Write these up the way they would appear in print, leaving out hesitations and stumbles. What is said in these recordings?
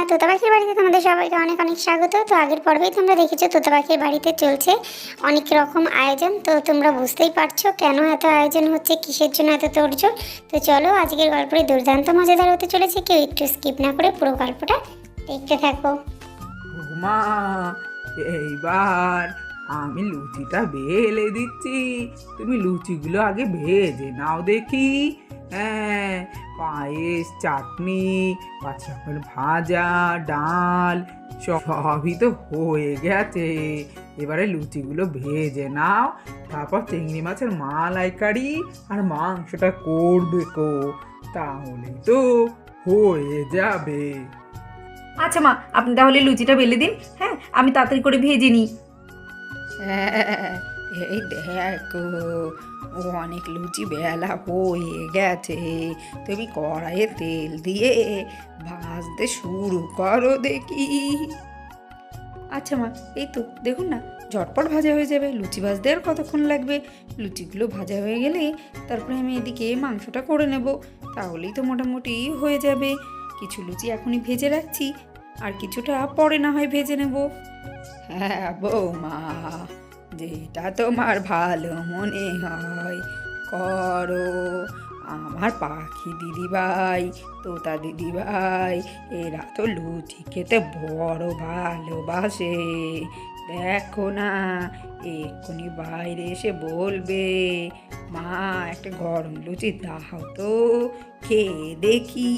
তোতা পাখির বাড়িতে তোমাদের সবাইকে অনেক অনেক স্বাগত। তো আগের পর্বেই তোমরা দেখেছো তোতা পাখির বাড়িতে চলছে অনেক রকম আয়োজন। তো তোমরা বুঝতেই পারছো কেন এত আয়োজন হচ্ছে, কিসের জন্য এত তোড়জোড়। তো চলো আজকের গল্পটি দুর্দান্ত মজাদার হতে চলেছে, কেউ একটু স্কিপ না করে পুরো গল্পটা দেখতে থাকো। মা, এইবার আমি লুচিটা বেলে দিচ্ছি, তুমি লুচিগুলো আগে ভেজে নাও দেখি। হ্যাঁ, পায়েস, চাটনি, 5 রকমের ভাজা, ডাল সবই তো হয়ে গেছে। এবারে লুচিগুলো ভেজে নাও, তারপর চিংড়ি মাছের মালাইকারি আর মাংসটা করবে কো, তাহলে তো হয়ে যাবে। আচ্ছা মা, আপনি তাহলে লুচিটা বেলে দিন। হ্যাঁ, আমি তাড়াতাড়ি করে ভেজে নিই। হ্যাঁ, এই দেখো অনেক লুচি বেলা হয়ে গেছে, তুমি কড়াইয়ে তেল দিয়ে ভাজতে শুরু করো দেখি। আচ্ছা মা, এই তো দেখুন না, ঝটপট ভাজা হয়ে যাবে। লুচি ভাজতে আর কতক্ষণ লাগবে? লুচিগুলো ভাজা হয়ে গেলে তারপরে আমি এদিকে মাংসটা করে নেব, তাহলেই তো মোটামুটি হয়ে যাবে। কিছু লুচি এখনই ভেজে রাখছি, আর কিছুটা পরে না হয় ভেজে নেব। হ্যাঁ বৌমা, যেটা তোমার ভালো মনে হয় করো। আমার পাখি দিদিভাই, তোতা দিদিভাই, এরা তো লুচি খেতে বড় ভালোবাসে। দেখো না, এক্ষুনি বাইরে এসে বলবে, মা একটা গরম লুচি দাও তো, খেয়ে দেখি।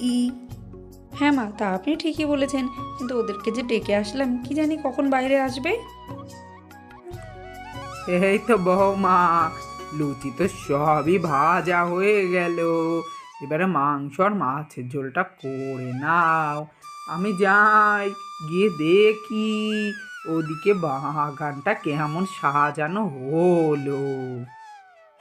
হ্যাঁ মা, তা আপনি ঠিকই বলেছেন, কিন্তু ওদেরকে যে ডেকে আসলাম, কি জানি কখন বাইরে আসবে। এই তো বৌমা, লুচি তো সবই ভাজা হয়ে গেল, এবারে মাংস আর মাছের ঝোলটা করে নাও। আমি যাই গিয়ে দেখি ওদিকে বাগানটা কেমন সাজানো হলো।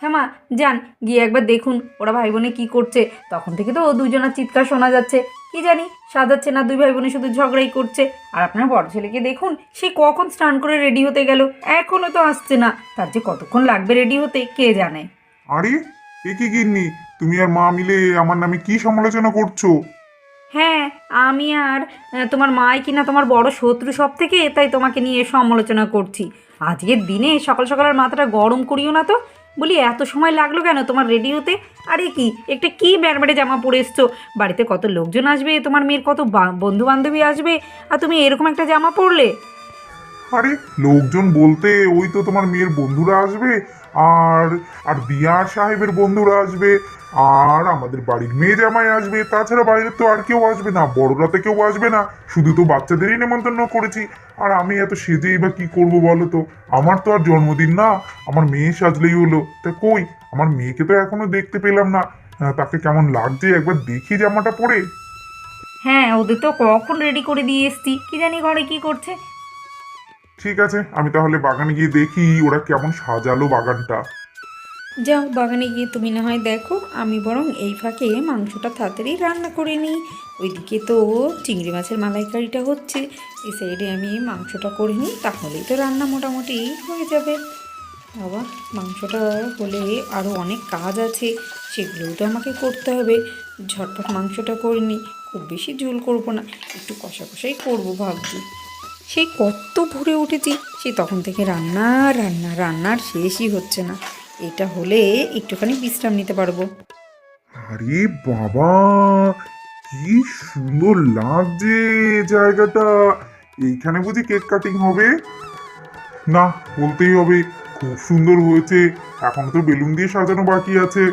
হ্যাঁ মা, যান গিয়ে একবার দেখুন ওরা ভাই বোনে কী করছে। তখন থেকে তো ও দুজনের চিৎকার শোনা যাচ্ছে, কি জানি সাজাচ্ছে না, দুই ভাই বোনে শুধু ঝগড়াই করছে। আর আপনার বড় ছেলেকে দেখুন, সে কখন স্নান করে রেডি হতে গেল, এখনও তো আসছে না। তার যে কতক্ষণ লাগবে রেডি হতে কে জানে। আরে, এ কি গিন্নি, তুমি আর মা মিলে আমার নামে কি সমালোচনা করছো? হ্যাঁ, আমি আর তোমার মাই কিনা তোমার বড় শত্রু সব থেকে, তাই তোমাকে নিয়ে সমালোচনা করছি। আজকের দিনে সকাল সকাল আর মাথাটা গরম করিও না তো। বলি এত সময় লাগলো কেন তোমার রেডি হতে? আরে কি একটা কি ব্যারম্যাটে জামা পরে এসছো, বাড়িতে কত লোকজন আসবে, তোমার মেয়ের কত বন্ধু বান্ধবী আসবে, আর তুমি এরকম একটা জামা পরলে? আরে, লোকজন বলতে ওই তো তোমার মেয়ের বন্ধুরা আসবে, আর আর দিয়ার সাহেবের বন্ধুরা আসবে, আর আমাদের বাড়ির মেয়ে জামাই আসবে। তাছাড়া বাইরে তো আর কেউ আসবে না, বড়রা তো কেউ আসবে না, শুধু তো বাচ্চাদেরই নেমন্তন্ন করেছি। আর আমি এত সেজেই বা কি করবো বলো তো? আমার তো আর জন্মদিন না, আমার মেয়ে সাজলেই হলো। তা কই, আমার মেয়েকে তো এখনো দেখতে পেলাম না। তাকে কেমন লাগছে একবার দেখি জামাটা পরে। হ্যাঁ, ওদের তো কখন রেডি করে দিয়ে এসছি, কি জানি ঘরে কি করছে। ঠিক আছে, আমি তাহলে বাগানে গিয়ে দেখি ওরা কেমন সাজালো বাগানটা। যাও, বাগানে গিয়ে তুমি না হয় দেখো, আমি বরং এই ফাঁকে মাংসটা তাড়াতাড়ি রান্না করে নিই। ওইদিকে তো চিংড়ি মাছের মালাইকারিটা হচ্ছে, এই সাইডে আমি মাংসটা করে নিই, তাহলেই তো রান্না মোটামুটি হয়ে যাবে। বাবা, মাংসটা হলে আরও অনেক কাজ আছে, সেগুলোও তো আমাকে করতে হবে। ঝটপট মাংসটা করে নিই, খুব বেশি ঝোল করব না, একটু কষা কষাই করবো ভাবছি। সেই কত ভরে উঠেছি, সেই তখন থেকে রান্না রান্না রান্নার শেষই হচ্ছে না। এটা হলে একটুখানি বিশ্রাম নিতে পারবো। আরে বাবা, কি সুন্দর লাগছে জায়গাটা! এইখানে বুঝি কেক কাটিং হবে? না, বলতেই হবে, খুব সুন্দর হয়েছে। এখন তো বেলুন দিয়ে সাজানো বাকি আছে।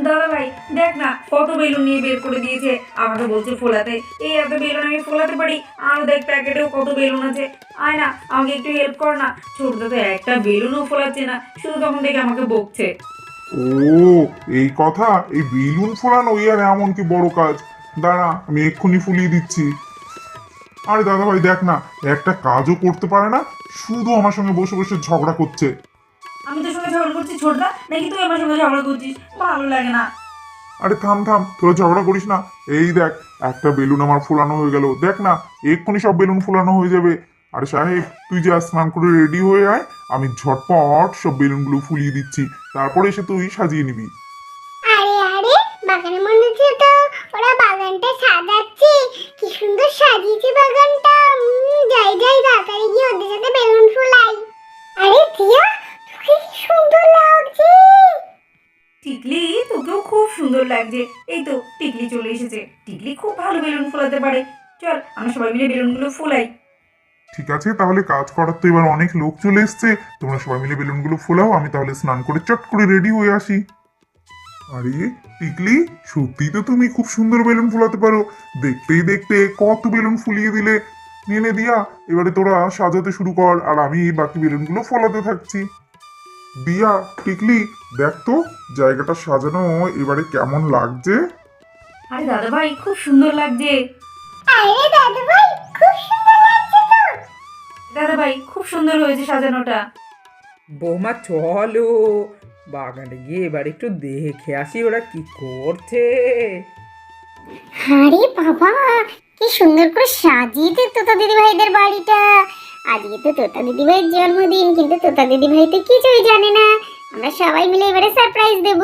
দাদা ভাই দেখ না, কত বেলুন নিয়ে বের করে দিয়েছে, আমাকে বলছে ফোলাতে। এই এত বেলুন আমি ফোলাতে পারি? আরও দেখ প্যাকেটেও কত বেলুন আছে, আয় না আমাকে একটু হেল্প কর না। ছোট দাদা একটা বেলুনও ফোলাচ্ছে না, শুধু তখন থেকে আমাকে বকছে। ও, এই কথা! এই বেলুন ফোলানো ওই আর এমন কি বড় কাজ? দাঁড়া, আমি এক্ষুনি ফুলিয়ে দিচ্ছি। আরে দাদা ভাই, দেখ না, একটা কাজও করতে পারে না, শুধু আমার সঙ্গে বসে বসে ঝগড়া করছে। আমি তোর সঙ্গে ঝগড়া করছি ছোটদা, নাকি তুই আমার সঙ্গে ঝগড়া করছিস? ভালো লাগে না। আরে থাম থাম, তোরা ঝগড়া করিস না। এই দেখ, একটা বেলুন আমার ফোলানো হয়ে গেল, দেখ না, এক্ষুনি সব বেলুন ফোলানো হয়ে যাবে। আরে সাহেব, তুই যা, স্নান করে রেডি হয়ে আয়, আমি ঝটপট সব বেলুনগুলো ফুলিয়ে দিচ্ছি, তারপরে এসে তুই সাজিয়ে নিবি। আরে আরে, বাগানে মনে হচ্ছে তো ওরা বাগানটা সাজাচ্ছে, কি সুন্দর সাজিয়ে লাগছে। এই তো টিকলি চলে এসেছে। টিকলি খুব ভালো বেলুন ফোলাতে পারে। চল আমরা সবাই মিলে বেলুনগুলো ফোলাই। ঠিক আছে, তাহলে কাজ করার তো এবার অনেক লোক চলে এসছে, তোমরা সবাই মিলে বেলুনগুলো ফোলাও, আমি তাহলে স্নান করে চট করে রেডি হয়ে আসি। আরে টিকলি, সত্যিই তো তুমি খুব সুন্দর বেলুন ফোলাতে পারো। দেখতেই দেখতে কত বেলুন ফুলিয়ে দিলে। নিয়ে নে দিয়া, এবারে তোরা সাজাতে শুরু কর আর আমি বাকি বেলুনগুলো ফোলাতে থাকছি। দিয়া, টিকলি, দেখ তো জায়গাটা সাজানো এবারে কেমন লাগছে। আরে দাদা ভাই খুব সুন্দর লাগছে। আরে দাদু ভাই খুব সুন্দর লাগছে তো। দাদা ভাই খুব সুন্দর হয়েছে সাজানোটা। বৌমা চলো বাগানে গিয়ে এবার একটু দেখে আসি ওরা কি করছে। আরে বাবা, কি সুন্দর করে সাজিয়েছে তোতা দিদি ভাইদের বাড়িটা। আজকে তো তোতা দিদি ভাইয়ের জন্মদিন, কিন্তু তোতা দিদি ভাই তো কিছুই জানে না। আমরা সবাই মিলে এবারে সারপ্রাইজ দেব।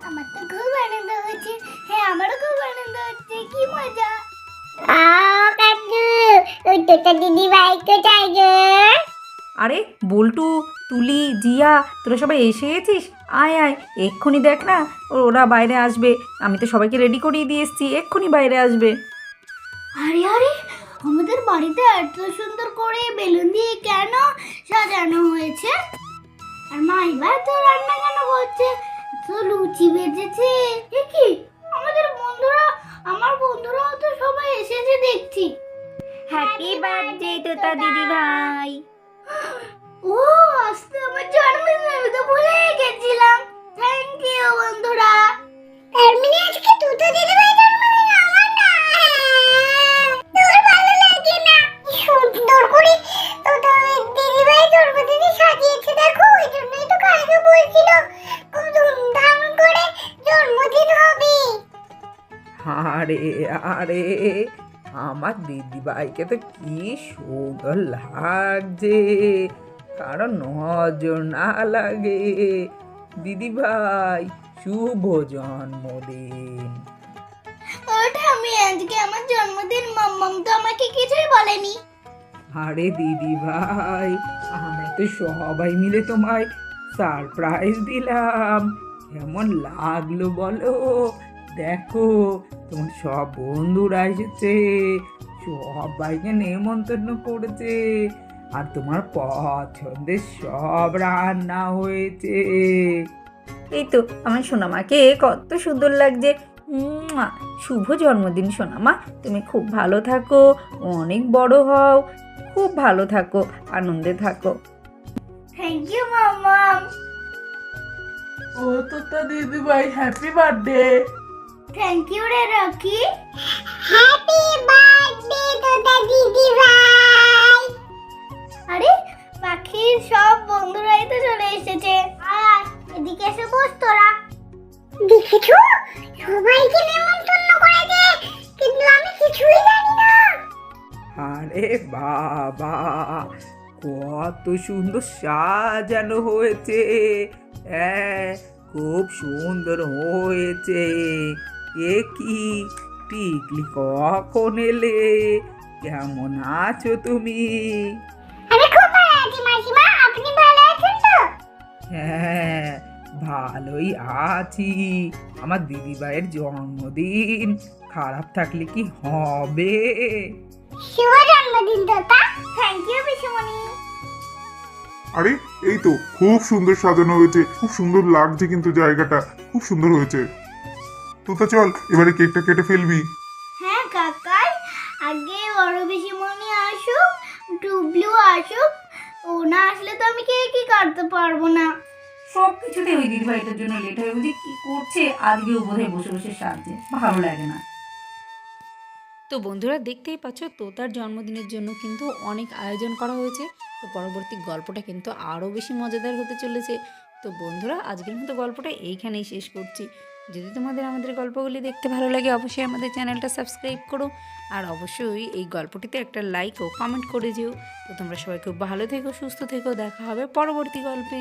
আমার তো খুব আনন্দ হচ্ছে। হ্যাঁ, আমারও খুব আনন্দ হচ্ছে। কি মজা। কাকু, ওই তোতা দিদি ভাই কোথায় গো? আরে বল্টু, তুলি, জিয়া, তোরা সবাই এসে গেছিস? আয় আয়, এক্ষুনি দেখ না ওরা বাইরে আসবে। আমি তো সবাইকে রেডি করিয়ে দিয়ে এসেছি, এক্ষুনি বাইরে আসবে। আরে আরে, আমাদের বাড়িতে এত সুন্দর করে বেলুন দিয়ে কেন সাজানো হয়েছে? আর মা এবার তো রান্না কেন করছে? তো লুচি ভেজেছে। এ কি, আমার বন্ধুরাও তো সবাই এসেছে দেখছি। হ্যাপি বার্থডে তোতা দিদি ভাই। ও, আজকে আমার জন্মদিন, আমি তো ভুলে গেছিলাম। থ্যাংক ইউ বন্ধুরা। তার মানে আজকে তোতা দিদি ভাই জন্মদিন, আমার না? তোর ভালো লাগে না? কি সুন্দর করে তোতা দিদি ভাই জন্মদিনে সাজিয়েছে দেখো। ওই জন্যই তো কালকে বলছিল খুব ধুমধাম করে জন্মদিন হবে। আরে আরে, আমার দিদি ভাইকে তো কি সুন্দর লাগছে, কারণ নজর না লাগে। দিদি ভাই শুভ জন্মদিন। ওটা আমি আজকে আমার জন্মদিন, মাম্মাম তো আমাকে কিছুই বলেনি। আরে দিদি ভাই, আমরা তো সবাই মিলে তোমায় সারপ্রাইজ দিলাম, কেমন লাগলো বলো? দেখো তোমার সব বন্ধুরা এসেছে, সবাইকে নেমন্তন্ন করেছে, আর তোমার পছন্দের সব রান্না হয়েছে। এই তো আমার সোনামাকে কত সুন্দর লাগছে। মুয়া! শুভ জন্মদিন সোনামা, তুমি খুব ভালো থাকো, অনেক বড় হও, খুব ভালো থাকো, আনন্দে থাকো। থ্যাংক ইউ মাম্মাম। ও তোতা দিদি ভাই, হ্যাপি বার্থডে। থ্যাংক ইউ রে রকি। হ্যাপি বার্থডে তোতা দিদি ভাই। আরে পাখির সব বন্ধুরাই তো চলে এসেছে। আর এদিকে এসে বস তোরা। দেখেছো, সবাইকে নেমন্তন্ন করেছে, কিন্তু আমি কিছুই জানি না। আরে বাবা, কত সুন্দর সাজানো হয়েছে। হ্যাঁ, খুব সুন্দর হয়েছে। এ কি, টিকলি কখন এলে? কেমন আছো তুমি? আমি খুব ভালো আছি মাসিমা, আপনি ভালো আছেন তো? হ্যাঁ, ভালোই আছি। আমার দিদি ভাইয়ের জন্মদিন, খারাপ থাকলে কি হবে? শুভ জন্মদিন তোতা। Thank you পিসুমণি। আরে এই তো খুব সুন্দর সাজানো হয়েছে, খুব সুন্দর লাগছে, কিন্তু জায়গাটা খুব সুন্দর হয়েছে। তো চল এবারে কেকটা কেটে ফেলবি। হ্যাঁ কাকাই, আগে বড় পিসুমণি আসুক, টুবলু আসুক। ও না আসলে তো আমি কেকই কাটতে পারবো না। সব কিছুতে ওই দিদিভাইটার জন্য লেট হয়ে বুঝি কি করছে, আজকেও বোধহয় বসে বসে সাজছে, ভালো লাগে না। তো বন্ধুরা দেখতেই পাচ্ছ, তোতার জন্মদিনের জন্য কিন্তু অনেক আয়োজন করা হয়েছে। তো পরবর্তী গল্পটা কিন্তু আরও বেশি মজাদার হতে চলেছে। তো বন্ধুরা আজকের মতো গল্পটা এইখানেই শেষ করছি। যদি তোমাদের আমাদের গল্পগুলি দেখতে ভালো লাগে, অবশ্যই আমাদের চ্যানেলটা সাবস্ক্রাইব করো, আর অবশ্যই এই গল্পটিতে একটা লাইক ও কমেন্ট করে যেও। তো তোমরা সবাই খুব ভালো থেকো, সুস্থ থেকো, দেখা হবে পরবর্তী গল্পে।